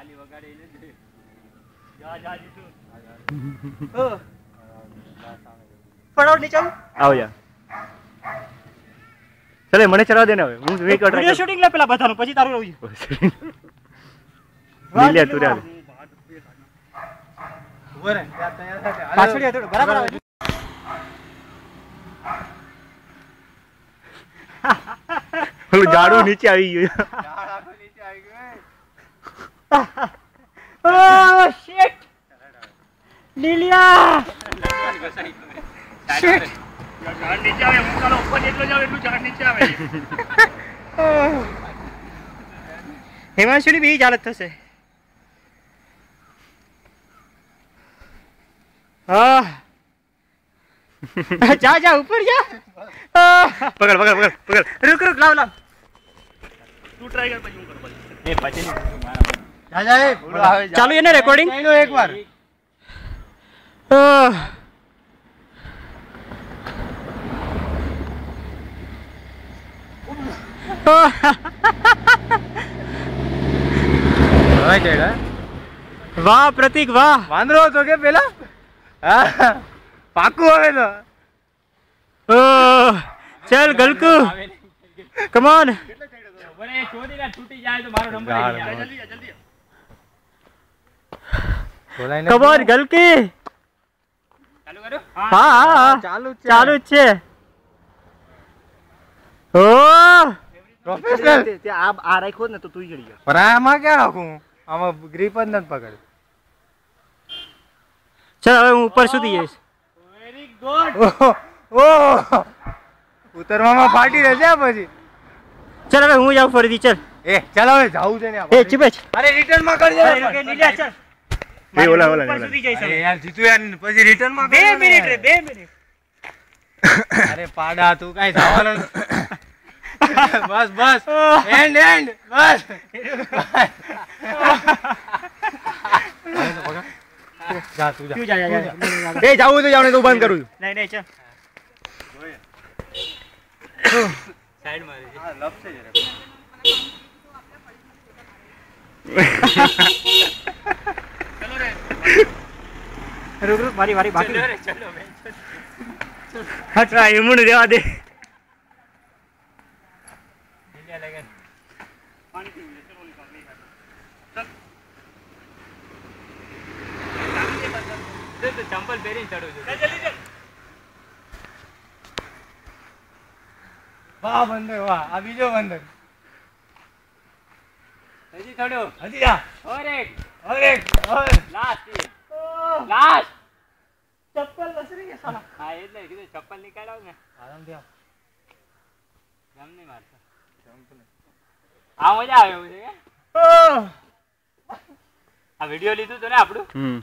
તાલી વગાડી ને જા જા જીતું ફટાફટ નીચે આવો યાર ચલે મને ચલાવ દે ને હવે હું એક વિડિયો શૂટિંગ લે પેલા બધાનું પછી તારું રહું નીલે તું રે ઉભરે તૈયાર થા પાછળ થોડું બરાબર આવે પેલું ઝાડુ નીચે આવી ગયું ઝાડ આખો નીચે આવી ગયો ઓ શિટ લીલિયા શિટ ઝાડ નીચે આવે હું ચાલો ઉપર જેટલો જાવ એટલું ઝાડ નીચે આવે હિમાંશુની બી હાલત થશે હા જા જા ઉપર જા પકડ પકડ પકડ પકડ रुक रुक लाओ लाओ તું ટ્રાય કર પછી હું કર પછી એ પછી મારા જા જા એ ચાલુ છે ને રેકોર્ડિંગ ચાલો એકવાર વાહ પ્રતીક વાહ વાંદરો હતો કે પેલા હા પાકું આવે તો ચલ ગલકુ કમ ઓન બરે ચોરી ના છૂટી જાય તો મારો નંબર આવી જાય જલ્દી જલ્દી બોલાઈને કમ ઓન ગલકી ચાલુ કરો હા હા ચાલુ જ છે ઓ પ્રોફેસર તે આ રાખ્યો ને તો તું જડી ગયો પર આમાં ક્યાં રાખું આમાં ગ્રીપ જ નથી પકડ ચાલ હવે હું ઉપર સુધી જઈશ વેરી ગુડ ઓહ ઉતરવામાં ફાટી રહેશે પછી ચાલ હવે હું જાઉં ફરીથી ચાલ એ ચાલ હવે જાવું છે ને એ ચીપે અરે રિટર્ન માં કરજે નીલા ચાલ એ ઓલા ઉપર સુધી જઈશ યાર જીતુ યાર પછી રિટર્ન માં 2 મિનિટ રે 2 મિનિટ અરે પાડા તું કાઈ જવાનો બસ બસ એન્ડ એન્ડ બસ જા તું જા એ જાવું તો જાવ ને તો બંધ કરું નહીં નહીં ચાલ સાઈડ માં હા લપસે જરા ચલો રે रुक रुक मारी मारी बाकी ચલો રે ચલો બેન હટરા એમું દેવા દે ઇન્ડિયા લગન પાણી પી લે ચલો પાણી ચલ તો ચંપલ પહેરીને ચડો છો જલ્દી ચલ વાહ બંદર વાહ આ બીજો બંદર હજી થોડો હજી જા ઓર એક ઓર લાસ્ટ લાસ્ટ ચપ્પલ લસરી ગયા સાલા હા એટલે કીધું ચપ્પલ નીકાળો ને આરામથી આવ જમ નહીં મારતો આ મજા આવે એવું છે કે આ વિડિયો લીધું તો ને આપણું